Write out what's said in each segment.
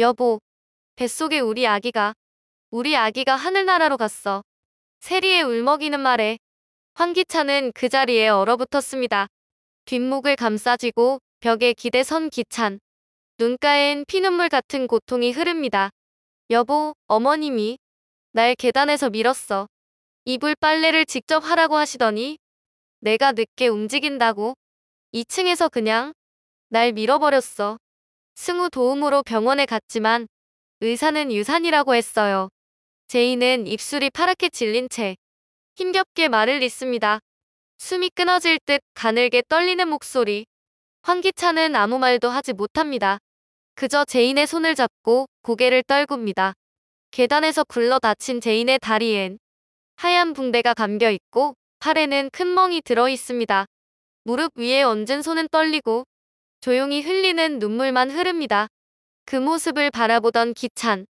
여보, 뱃속에 우리 아기가 하늘나라로 갔어. 세리의 울먹이는 말에 환기찬은 그 자리에 얼어붙었습니다. 뒷목을 감싸쥐고 벽에 기대 선 기찬. 눈가엔 피눈물 같은 고통이 흐릅니다. 여보, 어머님이 날 계단에서 밀었어. 이불 빨래를 직접 하라고 하시더니 내가 늦게 움직인다고 2층에서 그냥 날 밀어버렸어. 승우 도움으로 병원에 갔지만 의사는 유산이라고 했어요. 제이는 입술이 파랗게 질린 채 힘겹게 말을 잇습니다. 숨이 끊어질 듯 가늘게 떨리는 목소리. 환기찬은 아무 말도 하지 못합니다. 그저 제인의 손을 잡고 고개를 떨굽니다. 계단에서 굴러 다친 제인의 다리엔 하얀 붕대가 감겨 있고 팔에는 큰 멍이 들어 있습니다. 무릎 위에 얹은 손은 떨리고 조용히 흘리는 눈물만 흐릅니다. 그 모습을 바라보던 기찬.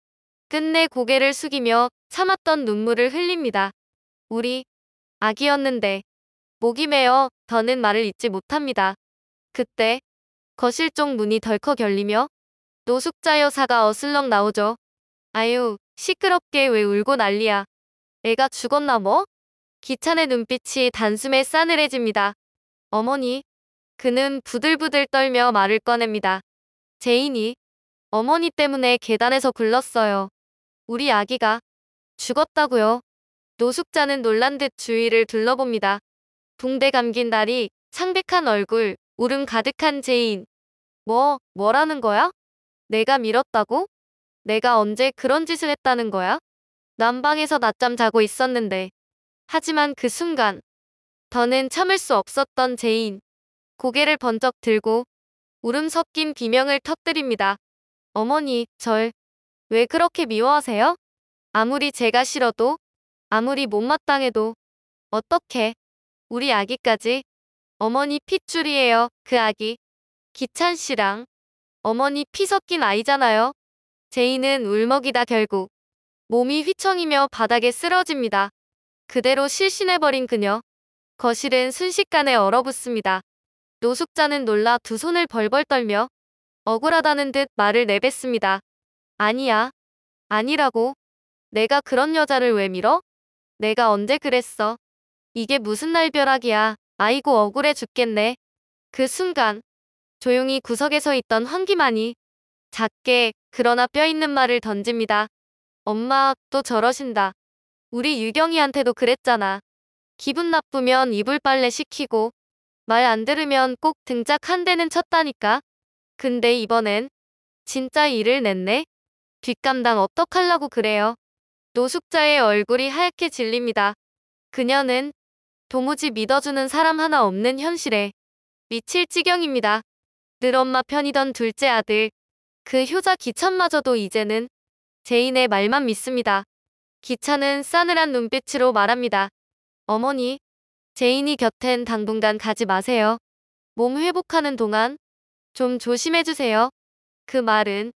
끝내 고개를 숙이며 참았던 눈물을 흘립니다. 우리 아기였는데. 목이 메어 더는 말을 잇지 못합니다. 그때 거실 쪽 문이 덜컥 열리며 노숙자 여사가 어슬렁 나오죠. 아유, 시끄럽게 왜 울고 난리야. 애가 죽었나 뭐? 기찬의 눈빛이 단숨에 싸늘해집니다. 어머니. 그는 부들부들 떨며 말을 꺼냅니다. 제인이 어머니 때문에 계단에서 굴렀어요. 우리 아기가 죽었다고요. 노숙자는 놀란 듯 주위를 둘러봅니다. 붕대 감긴 다리, 창백한 얼굴, 울음 가득한 제인. 뭐라는 거야? 내가 밀었다고? 내가 언제 그런 짓을 했다는 거야? 난방에서 낮잠 자고 있었는데. 하지만 그 순간, 더는 참을 수 없었던 제인. 고개를 번쩍 들고 울음 섞인 비명을 터뜨립니다. 어머니, 절 왜 그렇게 미워하세요? 아무리 제가 싫어도, 아무리 못마땅해도, 어떻게, 우리 아기까지, 어머니 핏줄이에요, 그 아기. 기찬 씨랑, 어머니 피 섞인 아이잖아요. 제이는 울먹이다 결국, 몸이 휘청이며 바닥에 쓰러집니다. 그대로 실신해버린 그녀. 거실은 순식간에 얼어붙습니다. 노숙자는 놀라 두 손을 벌벌 떨며, 억울하다는 듯 말을 내뱉습니다. 아니야. 아니라고. 내가 그런 여자를 왜 밀어? 내가 언제 그랬어? 이게 무슨 날벼락이야. 아이고 억울해 죽겠네. 그 순간 조용히 구석에 서 있던 환기만이 작게 그러나 뼈있는 말을 던집니다. 엄마 또 저러신다. 우리 유경이한테도 그랬잖아. 기분 나쁘면 이불 빨래 시키고 말 안 들으면 꼭 등짝 한 대는 쳤다니까. 근데 이번엔 진짜 일을 냈네. 뒷감당 어떡하려고 그래요. 노숙자의 얼굴이 하얗게 질립니다. 그녀는 도무지 믿어주는 사람 하나 없는 현실에 미칠 지경입니다. 늘 엄마 편이던 둘째 아들. 그 효자 기찬마저도 이제는 제인의 말만 믿습니다. 기찬은 싸늘한 눈빛으로 말합니다. 어머니, 제인이 곁엔 당분간 가지 마세요. 몸 회복하는 동안 좀 조심해주세요. 그 말은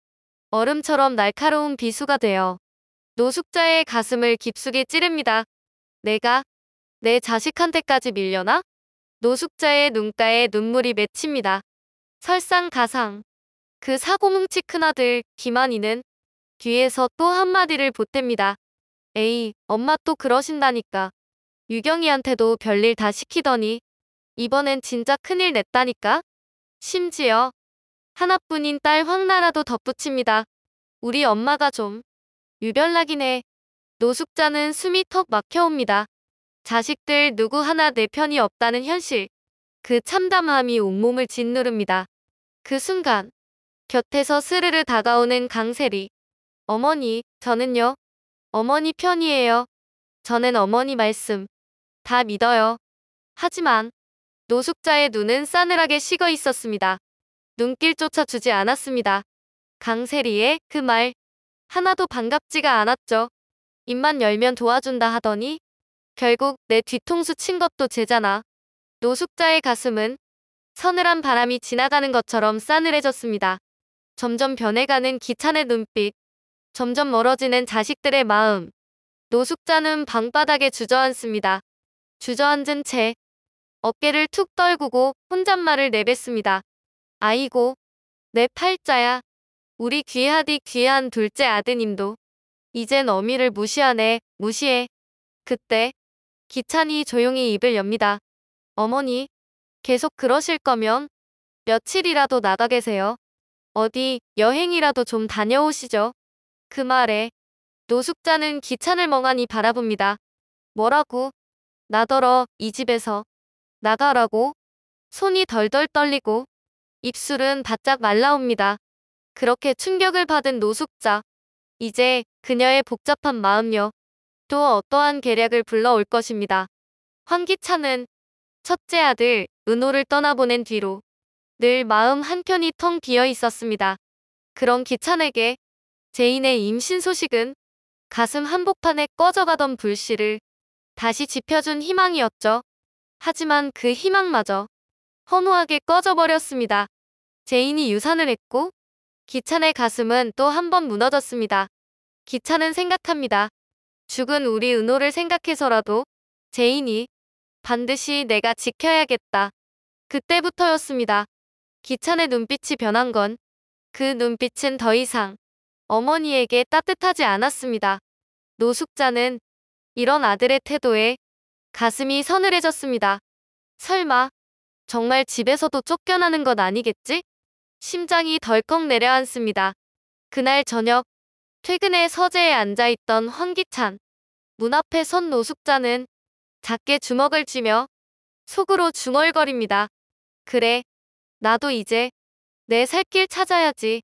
얼음처럼 날카로운 비수가 되어 노숙자의 가슴을 깊숙이 찌릅니다. 내가 내 자식한테까지 밀려나? 노숙자의 눈가에 눈물이 맺힙니다. 설상가상. 그 사고뭉치 큰아들 김한이는 뒤에서 또 한마디를 보탭니다. 에이, 엄마 또 그러신다니까. 유경이한테도 별일 다 시키더니 이번엔 진짜 큰일 냈다니까. 심지어 하나뿐인 딸 황나라도 덧붙입니다. 우리 엄마가 좀 유별나긴 해. 노숙자는 숨이 턱 막혀옵니다. 자식들 누구 하나 내 편이 없다는 현실. 그 참담함이 온몸을 짓누릅니다. 그 순간 곁에서 스르르 다가오는 강세리. 어머니, 저는요. 어머니 편이에요. 저는 어머니 말씀 다 믿어요. 하지만 노숙자의 눈은 싸늘하게 식어 있었습니다. 눈길조차 주지 않았습니다. 강세리의 그 말 하나도 반갑지가 않았죠. 입만 열면 도와준다 하더니 결국 내 뒤통수 친 것도 쟤잖아. 노숙자의 가슴은 서늘한 바람이 지나가는 것처럼 싸늘해졌습니다. 점점 변해가는 기찬의 눈빛, 점점 멀어지는 자식들의 마음. 노숙자는 방바닥에 주저앉습니다. 주저앉은 채 어깨를 툭 떨구고 혼잣말을 내뱉습니다. 아이고, 내 팔자야. 우리 귀하디 귀한 둘째 아드님도 이젠 어미를 무시하네, 무시해. 그때 기찬이 조용히 입을 엽니다. 어머니, 계속 그러실 거면 며칠이라도 나가 계세요. 어디 여행이라도 좀 다녀오시죠. 그 말에 노숙자는 기찬을 멍하니 바라봅니다. 뭐라고? 나더러 이 집에서 나가라고? 손이 덜덜 떨리고 입술은 바짝 말라옵니다. 그렇게 충격을 받은 노숙자. 이제 그녀의 복잡한 마음요. 또 어떠한 계략을 불러올 것입니다. 황기찬은 첫째 아들 은호를 떠나보낸 뒤로 늘 마음 한켠이 텅 비어 있었습니다. 그런 기찬에게 제인의 임신 소식은 가슴 한복판에 꺼져가던 불씨를 다시 지펴준 희망이었죠. 하지만 그 희망마저 허무하게 꺼져버렸습니다. 제인이 유산을 했고 기찬의 가슴은 또 한 번 무너졌습니다. 기찬은 생각합니다. 죽은 우리 은호를 생각해서라도 제인이 반드시 내가 지켜야겠다. 그때부터였습니다. 기찬의 눈빛이 변한 건 그 눈빛은 더 이상 어머니에게 따뜻하지 않았습니다. 노숙자는 이런 아들의 태도에 가슴이 서늘해졌습니다. 설마 정말 집에서도 쫓겨나는 건 아니겠지? 심장이 덜컥 내려앉습니다. 그날 저녁 퇴근해 서재에 앉아있던 황기찬. 문 앞에 선 노숙자는 작게 주먹을 쥐며 속으로 중얼거립니다. 그래, 나도 이제 내 살 길 찾아야지.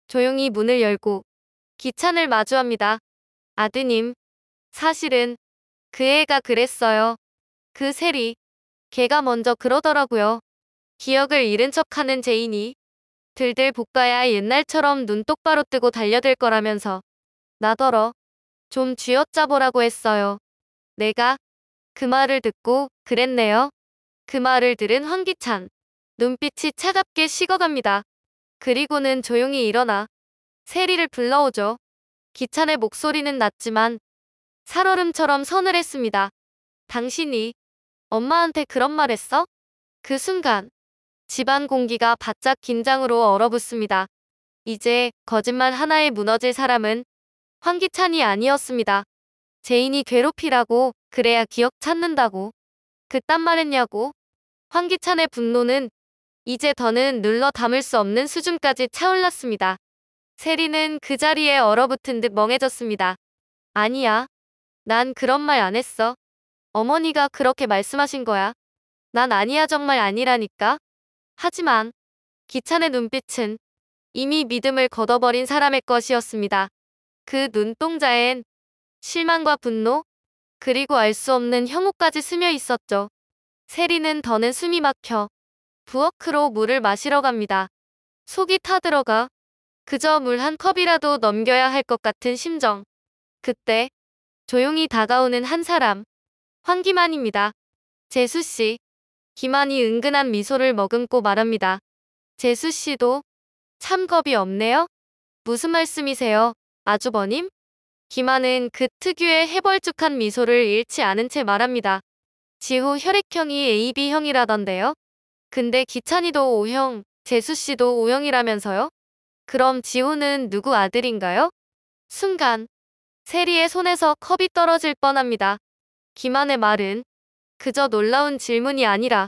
조용히 문을 열고 기찬을 마주합니다. 아드님, 사실은 그 애가 그랬어요. 그 세리, 걔가 먼저 그러더라고요. 기억을 잃은 척하는 제인이 들들 볶아야 옛날처럼 눈 똑바로 뜨고 달려들 거라면서 나더러 좀 쥐어짜보라고 했어요. 내가 그 말을 듣고 그랬네요. 그 말을 들은 황기찬. 눈빛이 차갑게 식어갑니다. 그리고는 조용히 일어나 세리를 불러오죠. 기찬의 목소리는 낮지만 살얼음처럼 서늘했습니다. 당신이 엄마한테 그런 말 했어? 그 순간 집안 공기가 바짝 긴장으로 얼어붙습니다. 이제 거짓말 하나에 무너질 사람은 황기찬이 아니었습니다. 제인이 괴롭히라고 그래야 기억 찾는다고 그딴 말 했냐고. 황기찬의 분노는 이제 더는 눌러 담을 수 없는 수준까지 차올랐습니다. 세리는 그 자리에 얼어붙은 듯 멍해졌습니다. 아니야. 난 그런 말 안 했어. 어머니가 그렇게 말씀하신 거야. 난 아니야 정말 아니라니까. 하지만 기찬의 눈빛은 이미 믿음을 걷어버린 사람의 것이었습니다. 그 눈동자엔 실망과 분노, 그리고 알 수 없는 혐오까지 스며 있었죠. 세리는 더는 숨이 막혀 부엌으로 물을 마시러 갑니다. 속이 타들어가 그저 물 한 컵이라도 넘겨야 할 것 같은 심정. 그때 조용히 다가오는 한 사람. 황기만입니다. 재수씨. 기만이 은근한 미소를 머금고 말합니다. 재수씨도 참 겁이 없네요. 무슨 말씀이세요, 아주버님? 기만은 그 특유의 해벌쭉한 미소를 잃지 않은 채 말합니다. 지호 혈액형이 AB형이라던데요. 근데 기찬이도 O형, 재수씨도 O형이라면서요? 그럼 지호는 누구 아들인가요? 순간 세리의 손에서 컵이 떨어질 뻔합니다. 기만의 말은 그저 놀라운 질문이 아니라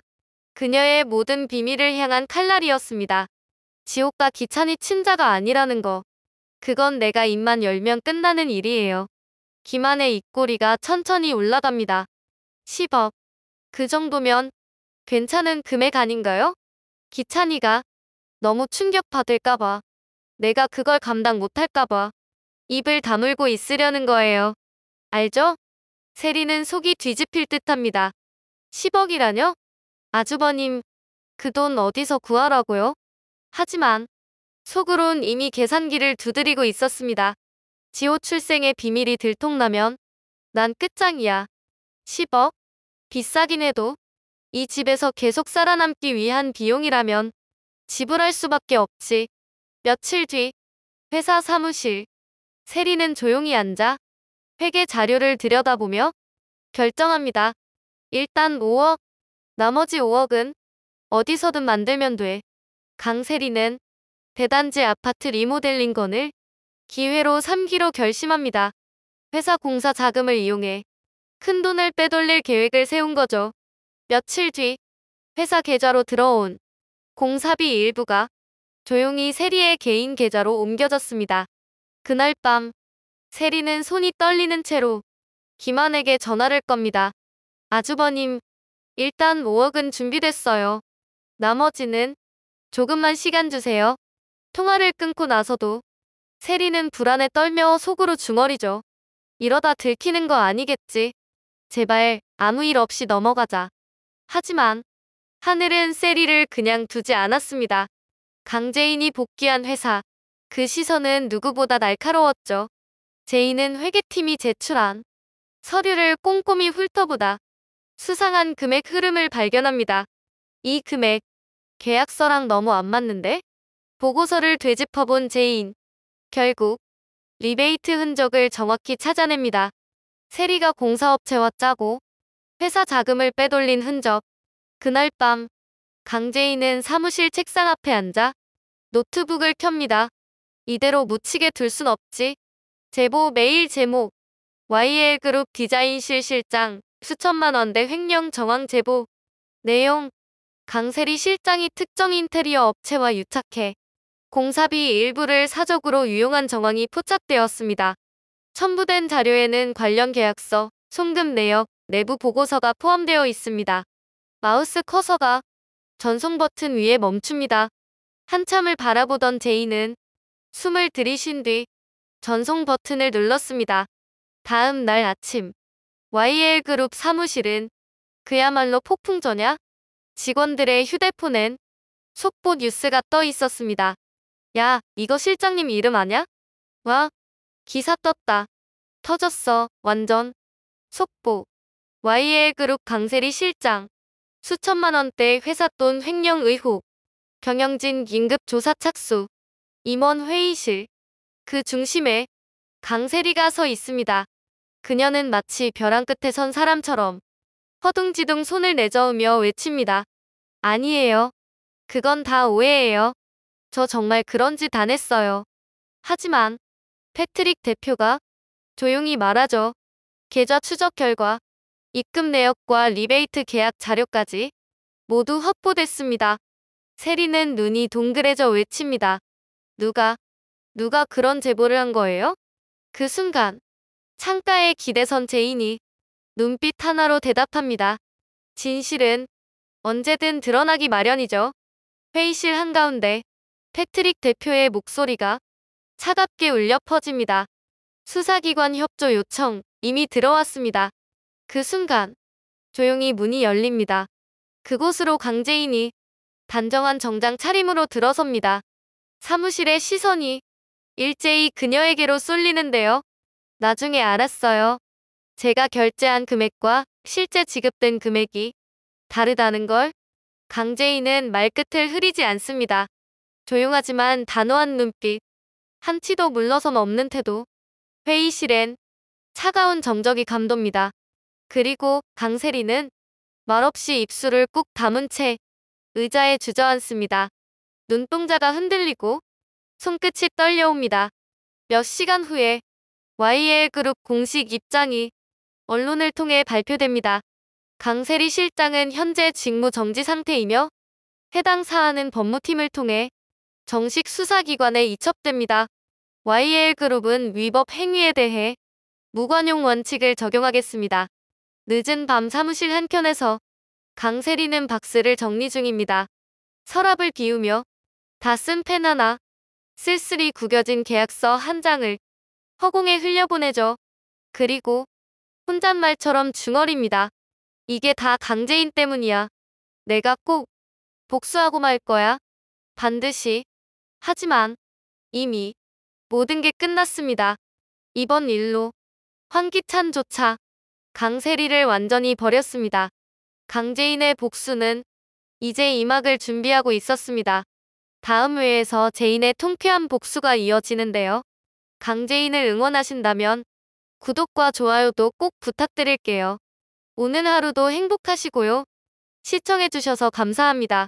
그녀의 모든 비밀을 향한 칼날이었습니다. 지호가 기찬이 친자가 아니라는 거. 그건 내가 입만 열면 끝나는 일이에요. 기만의 입꼬리가 천천히 올라갑니다. 10억. 그 정도면 괜찮은 금액 아닌가요? 기찬이가 너무 충격받을까봐. 내가 그걸 감당 못할까봐. 입을 다물고 있으려는 거예요. 알죠? 세리는 속이 뒤집힐 듯합니다. 10억이라뇨? 아주버님, 그 돈 어디서 구하라고요? 하지만 속으론 이미 계산기를 두드리고 있었습니다. 지호 출생의 비밀이 들통나면 난 끝장이야. 10억? 비싸긴 해도 이 집에서 계속 살아남기 위한 비용이라면 지불할 수밖에 없지. 며칠 뒤 회사 사무실. 세리는 조용히 앉아 회계 자료를 들여다보며 결정합니다. 일단 5억, 나머지 5억은 어디서든 만들면 돼. 강세리는 대단지 아파트 리모델링건을 기회로 삼기로 결심합니다. 회사 공사 자금을 이용해 큰돈을 빼돌릴 계획을 세운 거죠. 며칠 뒤 회사 계좌로 들어온 공사비 일부가 조용히 세리의 개인 계좌로 옮겨졌습니다. 그날 밤 세리는 손이 떨리는 채로 김한에게 전화를 겁니다. 아주버님, 일단 5억은 준비됐어요. 나머지는 조금만 시간 주세요. 통화를 끊고 나서도 세리는 불안에 떨며 속으로 중얼이죠. 이러다 들키는 거 아니겠지. 제발 아무 일 없이 넘어가자. 하지만 하늘은 세리를 그냥 두지 않았습니다. 강재인이 복귀한 회사. 그 시선은 누구보다 날카로웠죠. 제인은 회계팀이 제출한 서류를 꼼꼼히 훑어보다 수상한 금액 흐름을 발견합니다. 이 금액, 계약서랑 너무 안 맞는데? 보고서를 되짚어본 제인. 결국 리베이트 흔적을 정확히 찾아냅니다. 세리가 공사업체와 짜고 회사 자금을 빼돌린 흔적. 그날 밤 강재인은 사무실 책상 앞에 앉아 노트북을 켭니다. 이대로 묻히게 둘 순 없지. 제보 메일 제목 YL그룹 디자인실 실장 수천만 원대 횡령 정황 제보. 내용 강세리 실장이 특정 인테리어 업체와 유착해 공사비 일부를 사적으로 유용한 정황이 포착되었습니다. 첨부된 자료에는 관련 계약서, 송금 내역, 내부 보고서가 포함되어 있습니다. 마우스 커서가 전송 버튼 위에 멈춥니다. 한참을 바라보던 제이는 숨을 들이쉰 뒤 전송 버튼을 눌렀습니다. 다음 날 아침 YL그룹 사무실은 그야말로 폭풍전야. 직원들의 휴대폰엔 속보 뉴스가 떠 있었습니다. 야, 이거 실장님 이름 아냐? 와, 기사 떴다. 터졌어, 완전. 속보. YL그룹 강세리 실장. 수천만 원대 회삿돈 횡령 의혹. 경영진 긴급 조사 착수. 임원 회의실. 그 중심에 강세리가 서 있습니다. 그녀는 마치 벼랑 끝에 선 사람처럼 허둥지둥 손을 내저으며 외칩니다. 아니에요. 그건 다 오해예요. 저 정말 그런 짓 안 했어요. 하지만 패트릭 대표가 조용히 말하죠. 계좌 추적 결과 입금 내역과 리베이트 계약 자료까지 모두 확보됐습니다. 세리는 눈이 동그래져 외칩니다. 누가 그런 제보를 한 거예요? 그 순간 창가에 기대선 제인이 눈빛 하나로 대답합니다. 진실은 언제든 드러나기 마련이죠. 회의실 한가운데 패트릭 대표의 목소리가 차갑게 울려 퍼집니다. 수사기관 협조 요청 이미 들어왔습니다. 그 순간 조용히 문이 열립니다. 그곳으로 강재인이 단정한 정장 차림으로 들어섭니다. 사무실의 시선이 일제히 그녀에게로 쏠리는데요. 나중에 알았어요. 제가 결제한 금액과 실제 지급된 금액이 다르다는 걸. 강재인은 말끝을 흐리지 않습니다. 조용하지만 단호한 눈빛, 한치도 물러섬 없는 태도. 회의실엔 차가운 정적이 감돕니다. 그리고 강세리는 말없이 입술을 꾹 다문 채 의자에 주저앉습니다. 눈동자가 흔들리고 손끝이 떨려옵니다. 몇 시간 후에 YL그룹 공식 입장이 언론을 통해 발표됩니다. 강세리 실장은 현재 직무 정지 상태이며 해당 사안은 법무팀을 통해 정식 수사기관에 이첩됩니다. YL그룹은 위법 행위에 대해 무관용 원칙을 적용하겠습니다. 늦은 밤 사무실 한켠에서 강세리는 박스를 정리 중입니다. 서랍을 비우며 다 쓴 펜 하나, 쓸쓸히 구겨진 계약서 한 장을 허공에 흘려보내죠. 그리고 혼잣말처럼 중얼입니다. 이게 다 강재인 때문이야. 내가 꼭 복수하고 말 거야. 반드시. 하지만 이미 모든 게 끝났습니다. 이번 일로 황기찬조차 강세리를 완전히 버렸습니다. 강재인의 복수는 이제 이막을 준비하고 있었습니다. 다음 회에서 제인의 통쾌한 복수가 이어지는데요. 강재인을 응원하신다면 구독과 좋아요도 꼭 부탁드릴게요. 오는 하루도 행복하시고요. 시청해주셔서 감사합니다.